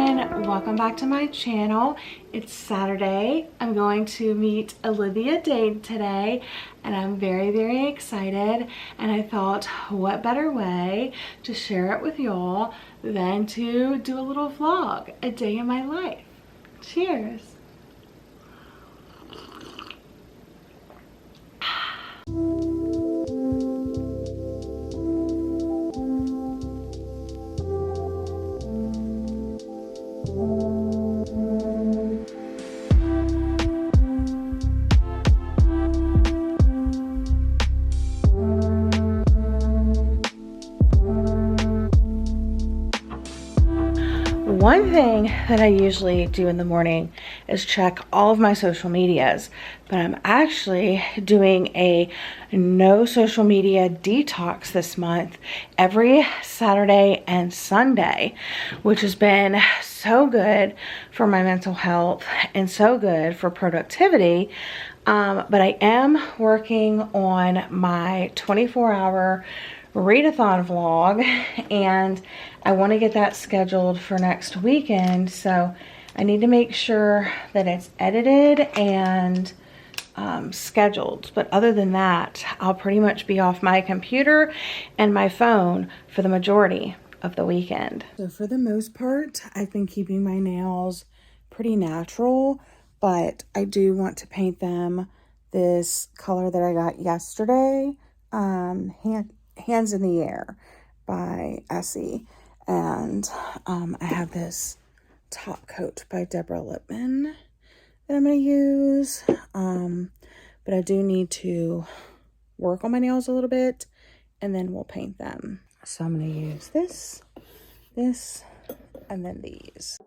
everyone, welcome back to my channel. It's Saturday. I'm going to meet Olivia Dade today and I'm very excited, and I thought what better way to share it with y'all than to do a little vlog, a day in my life. Cheers. One thing that I usually do in the morning is check all of my social medias, but I'm actually doing a no social media detox this month every Saturday and Sunday, which has been so good for my mental health and so good for productivity. But I am working on my 24-hour readathon vlog, and I want to get that scheduled for next weekend, so I need to make sure that it's edited and scheduled. But other than that, I'll pretty much be off my computer and my phone for the majority of the weekend. So for the most part, I've been keeping my nails pretty natural, but I do want to paint them this color that I got yesterday, Hands in the Air by Essie. And I have this top coat by Deborah Lippman that I'm going to use. But I do need to work on my nails a little bit and then we'll paint them. So I'm going to use this, and then these.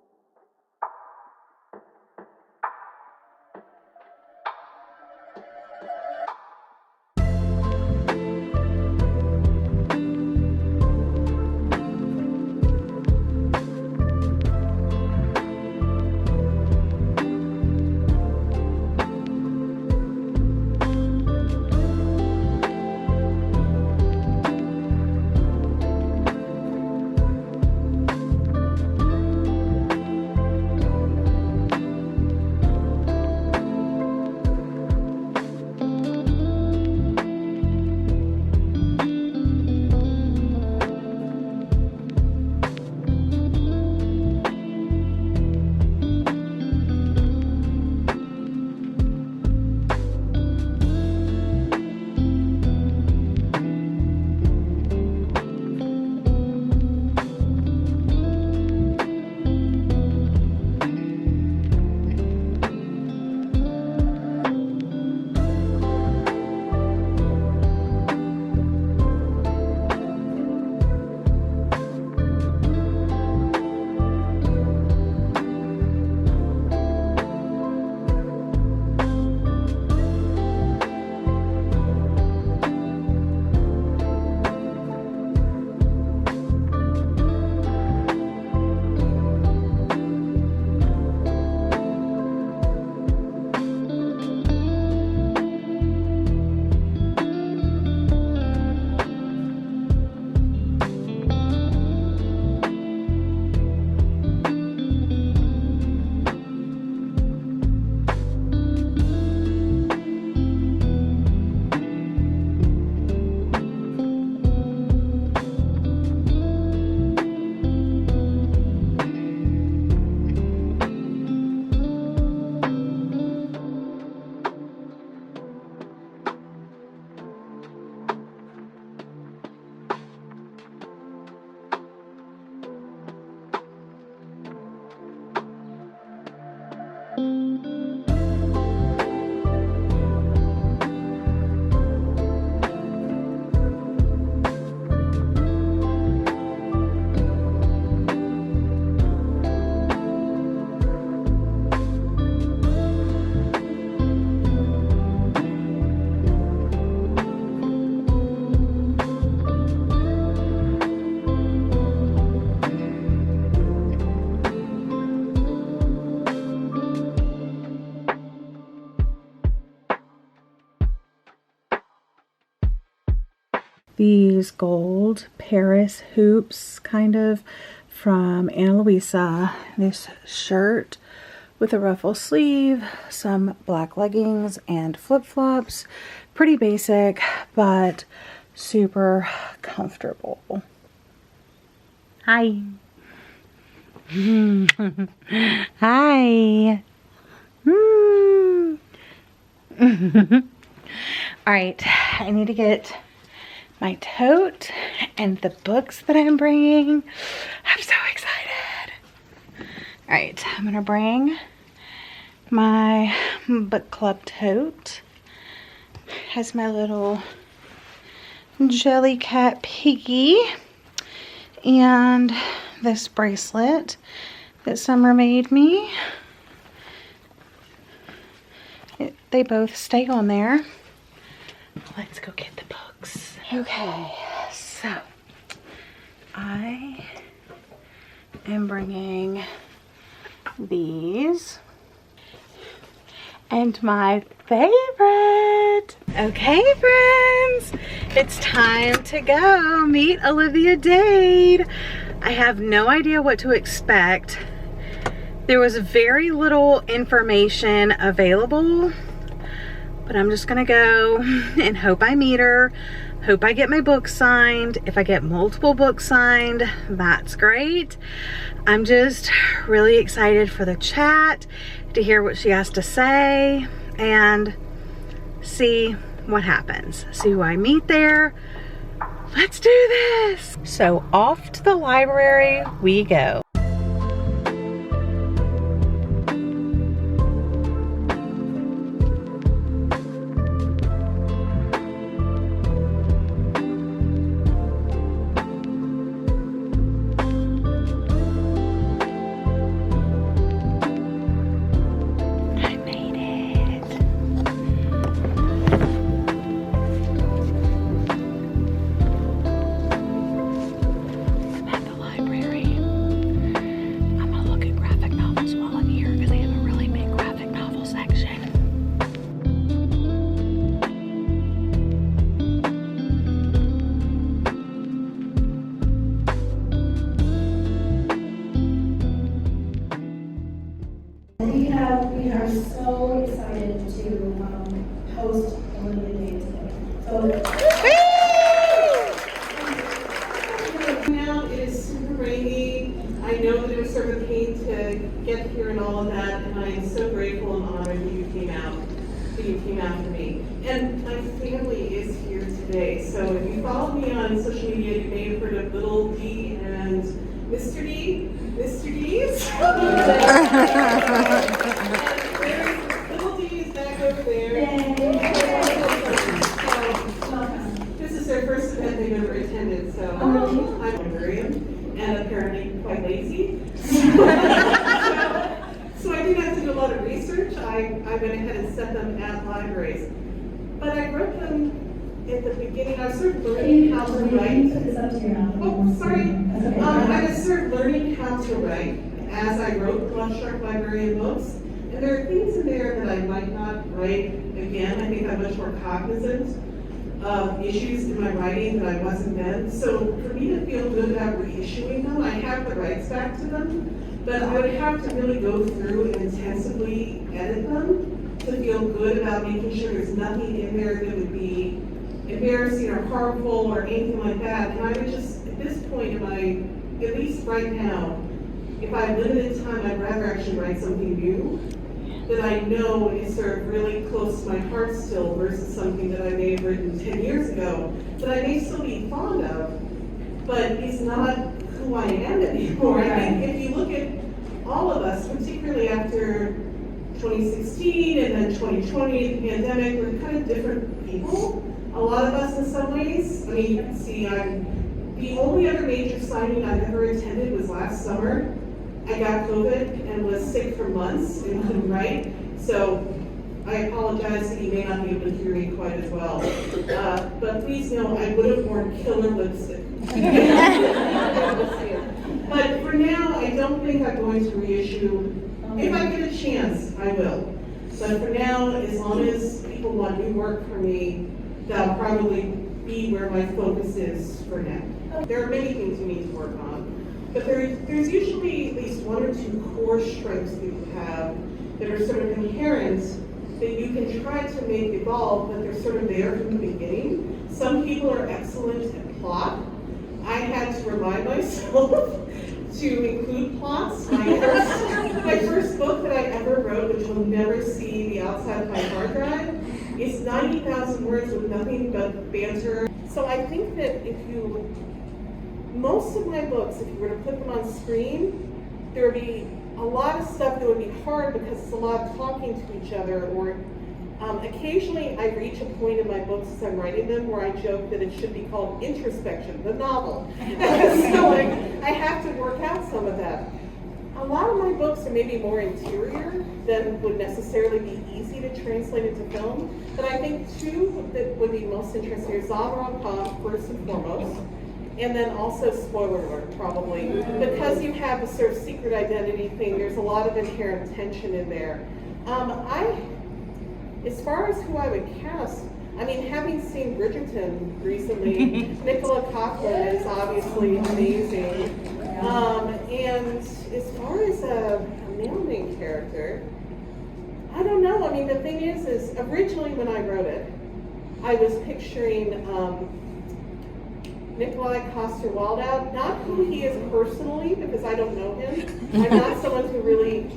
These gold Paris hoops kind of from Ana Luisa. This shirt with a ruffle sleeve, some black leggings, and flip-flops. Pretty basic, but super comfortable. Hi. Hi. All right, I need to get my tote and the books that I'm bringing. I'm so excited. All right, I'm gonna bring my book club tote. Has my little jelly cat piggy and this bracelet that Summer made me. They both stay on there. Let's go get the books. Okay, so I am bringing these and my favorite. Okay, friends, it's time to go meet Olivia Dade. I have no idea what to expect. There was very little information available, but I'm just gonna go and hope I meet her. Hope I get my book signed. If I get multiple books signed, that's great. I'm just really excited for the chat, to hear what she has to say, and see what happens. See who I meet there. Let's do this. So off to the library we go. We are so excited to host Olivia Dade today. So now it is super rainy. I know that it was sort of a pain to get here and all of that, and I am so grateful and honored that you came out for me. And my family is here today. So if you follow me on social media, you may have heard of Little D and Mr. D. Mr. D's. Little D is back over there. This is their first event they've ever attended, so I'm a librarian and apparently quite lazy. So I didn't have to do a lot of research. I went ahead and set them at libraries. But I wrote them at the beginning. I was sort of learning how to write. Oh, sorry. I was sort of learning how to write as I wrote 𝒂𝒏𝒄𝒂𝒔 librarian books. And there are things in there that I might not write again. I think I'm much more cognizant of issues in my writing than I wasn't then. So for me to feel good about reissuing them, I have the rights back to them, but I would have to really go through and intensively edit them to feel good about making sure there's nothing in there that would be embarrassing or harmful or anything like that. And I would just, at this point, at least right now, if I have limited time, I'd rather actually write something new that I know is sort of really close to my heart still versus something that I may have written 10 years ago that I may still be fond of, but is not who I am anymore. I think if you look at all of us, particularly after 2016 and then 2020, the pandemic, we're kind of different people. A lot of us in some ways. I mean, you can see the only other major signing I've ever attended was last summer. I got COVID and was sick for months and couldn't write. So I apologize that you may not be able to hear me quite as well. But please know I would have worn killer lipstick. But for now, I don't think I'm going to reissue. If I get a chance, I will. But for now, as long as people want new work from me, that'll probably be where my focus is for now. There are many things we need to work on. But there's usually at least one or two core strengths that you have that are sort of inherent that you can try to make evolve, but they're sort of there from the beginning. Some people are excellent at plot. I had to remind myself to include plots. My first book that I ever wrote, which will never see the outside of my hard drive, is 90,000 words with nothing but banter. So I think that most of my books, if you were to put them on screen, there would be a lot of stuff that would be hard because it's a lot of talking to each other, or occasionally I reach a point in my books as I'm writing them where I joke that it should be called introspection, the novel. So I have to work out some of that. A lot of my books are maybe more interior than would necessarily be easy to translate into film, but I think two that would be most interesting are 𝒑𝒏𝒏𝒂𝒔, first and foremost, and then also, spoiler alert, probably, because you have the sort of secret identity thing, there's a lot of inherent tension in there. As far as who I would cast, I mean, having seen Bridgerton recently, 𝒂𝒂𝒏𝒂𝒔 is obviously amazing. And as far as a male main character, I don't know. I mean, the thing is originally when I wrote it, I was picturing 𝒂𝒂𝒏𝒂𝒔, not who he is personally, because I don't know him. I'm not someone who really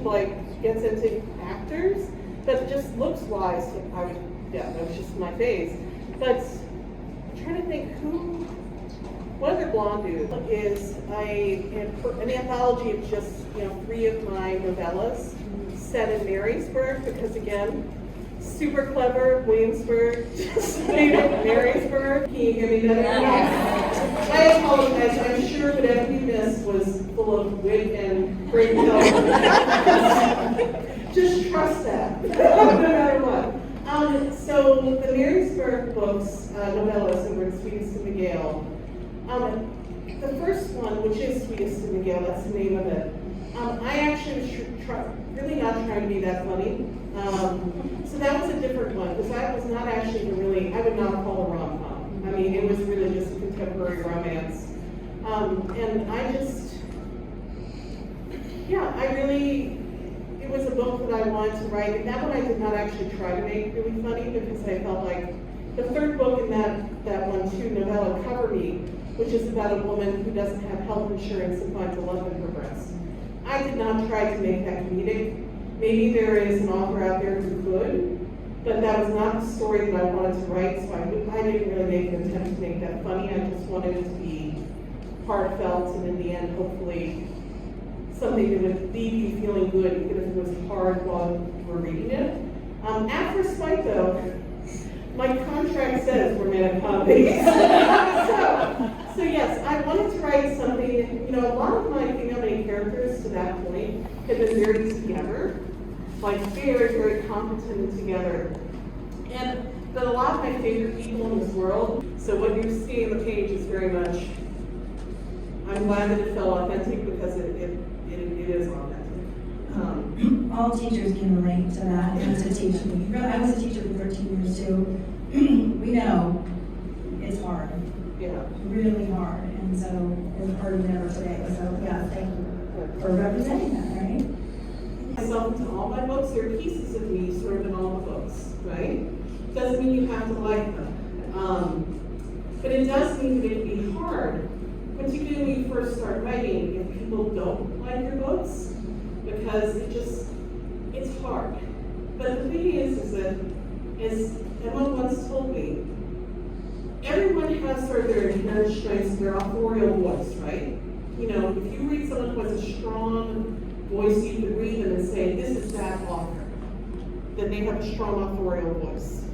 gets into actors, but just looks wise, that was just my face. But I'm trying to think one other blonde dude is an anthology of just 3 of my novellas set in Marysburg, because again, super clever, Williamsburg, just made up Marysburg. Can you hear me better? Yes. I apologize. I'm sure whatever you missed was full of wit and great intelligence. Just trust that, no matter what. So the Marysburg books, novellas, and we're 𝒑𝒏𝒏𝒂𝒔. The first one, which is 𝒑𝒏𝒏𝒂𝒔, that's the name of it. I actually was really not trying to be that funny. So that was a different one, because that was not actually I would not call a rom-com. I mean, it was really just a contemporary romance. And it was a book that I wanted to write, and that one I did not actually try to make really funny, because I felt like the third book in that one too, novella, 𝒂𝒏𝒏𝒂𝒔, which is about a woman who doesn't have health insurance and finds a lump in her breast. I did not try to make that comedic. Maybe there is an author out there who could, but that was not the story that I wanted to write, so I didn't really make an attempt to make that funny. I just wanted it to be heartfelt, and in the end, hopefully, something that would leave you feeling good, even if it was hard while you were reading it. After 𝒐𝒏𝒏𝒂𝒔, though, my contract says we're made of comedies. So yes, I wanted to write something, a lot of my female main characters to that point have been very together, very, very competent and together. But a lot of my favorite people in this world, so what you see on the page is very much, I'm glad that it felt authentic, because it is authentic. All teachers can relate to that as a teacher. I was a teacher for 13 years too. We know it's hard. Yeah. Really hard. And so it's part of never today. So yeah, thank you for representing that, right? Myself into all my books, there are pieces of me sort of in all the books, right? Doesn't mean you have to like them. But it does mean that it can be hard, particularly when you first start writing, if people don't like your books, because it's hard. But the thing is that, as Emma once told me, everyone has sort of their inherent strengths, their authorial voice, right? If you read someone who has a strong voice, you could read them and say, this is that author, that they have a strong authorial voice.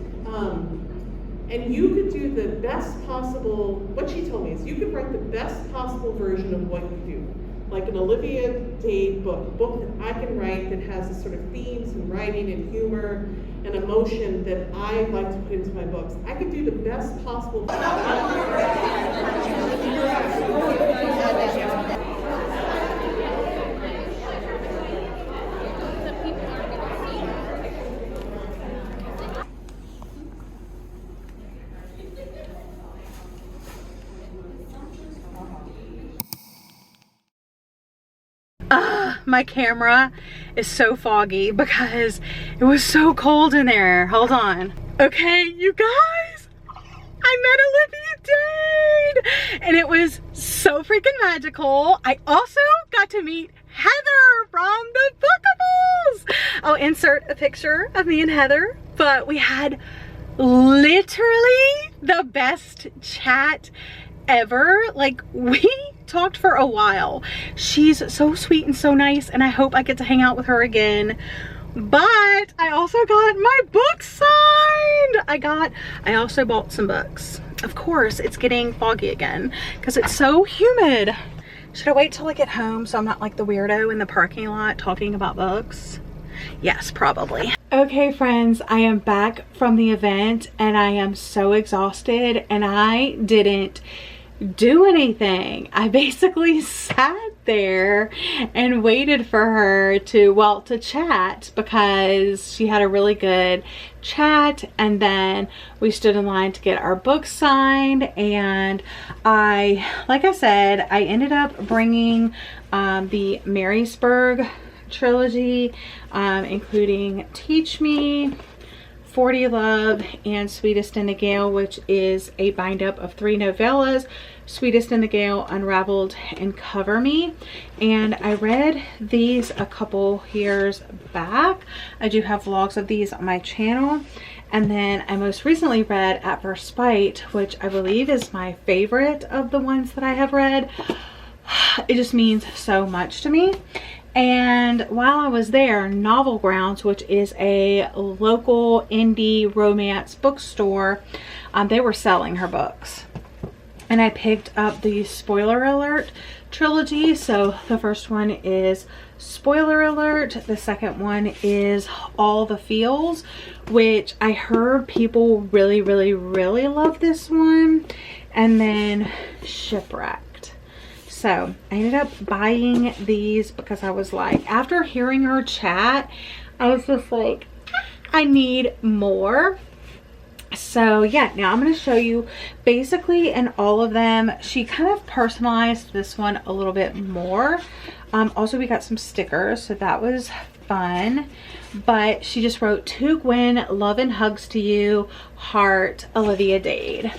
And you could do the best possible, what she told me is you could write the best possible version of what you do. Like an Olivia Dade book, a book that I can write that has the sort of themes and writing and humor and emotion that I like to put into my books. I could do the best possible my camera is so foggy because it was so cold in there. Hold on. Okay, you guys, I met Olivia Dade and it was so freaking magical. I also got to meet Heather from the Bookables. I'll insert a picture of me and Heather, but we had literally the best chat ever. Like, we talked for a while. She's so sweet and so nice, and I hope I get to hang out with her again. But I also got my book signed. I also bought some books. Of course, it's getting foggy again because it's so humid. Should I wait till I get home so I'm not like the weirdo in the parking lot talking about books? Yes, probably. Okay, friends, I am back from the event and I am so exhausted and I didn't do anything. I basically sat there and waited for her to chat because she had a really good chat, and then we stood in line to get our book signed. And like I said, I ended up bringing the Marysburg trilogy, including Teach Me, 40 Love, and Sweetest in the Gale, which is a bind up of 3 novellas, Sweetest in the Gale, Unraveled, and Cover Me. And I read these a couple years back. I do have vlogs of these on my channel. And then I most recently read At First Bite, which I believe is my favorite of the ones that I have read. It just means so much to me. And while I was there, Novel Grounds, which is a local indie romance bookstore, they were selling her books. And I picked up the Spoiler Alert trilogy. So the first one is Spoiler Alert. The second one is All the Feels, which I heard people really, really, really love this one. And then Shipwrecked. So I ended up buying these because I was like, after hearing her chat, I was just like, I need more. So yeah, now I'm going to show you basically in all of them. She kind of personalized this one a little bit more. Also, we got some stickers, so that was fun. But she just wrote, To Gwen, love and hugs to you, heart, Olivia Dade.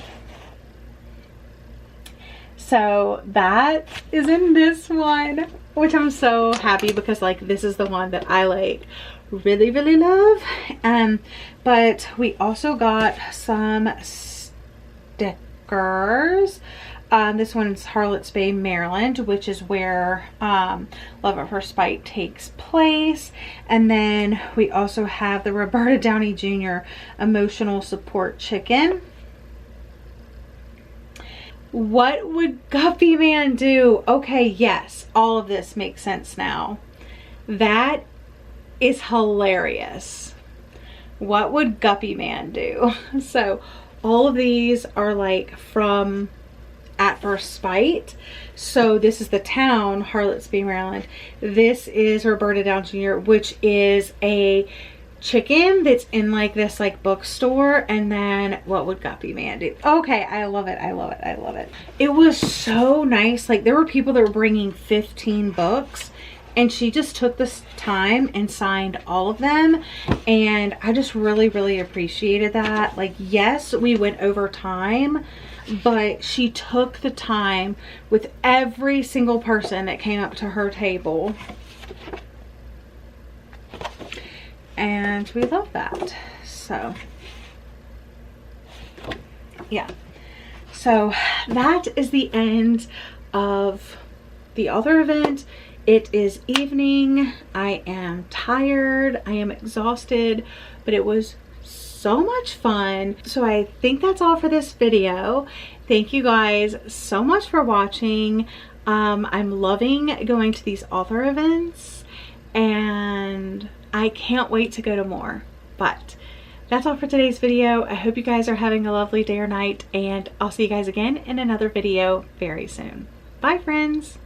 So that is in this one, which I'm so happy because like this is the one that I like really, really love. But we also got some stickers. This one's Harlots Bay, Maryland, which is where Love at First Bite takes place. And then we also have the Roberta Downey Jr. Emotional Support Chicken. What would Guppy Man do? Okay, yes, all of this makes sense now. That is hilarious. What would Guppy Man do? So all of these are like from At First Bite. So this is the town, Harlots Bay, Maryland. This is Roberta Downey Jr., which is a chicken that's in like this like bookstore. And then what would Guppy Man do? Okay, I love it. I love it. I love it. It was so nice. Like there were people that were bringing 15 books and she just took this time and signed all of them. And I just really, really appreciated that. Like, yes, we went over time, but she took the time with every single person that came up to her table. And we love that. So yeah, so that is the end of the author event. It is evening. I am tired. I am exhausted, but it was so much fun. So I think that's all for this video. Thank you guys so much for watching. I'm loving going to these author events and I can't wait to go to more. But that's all for today's video. I hope you guys are having a lovely day or night, and I'll see you guys again in another video very soon. Bye, friends.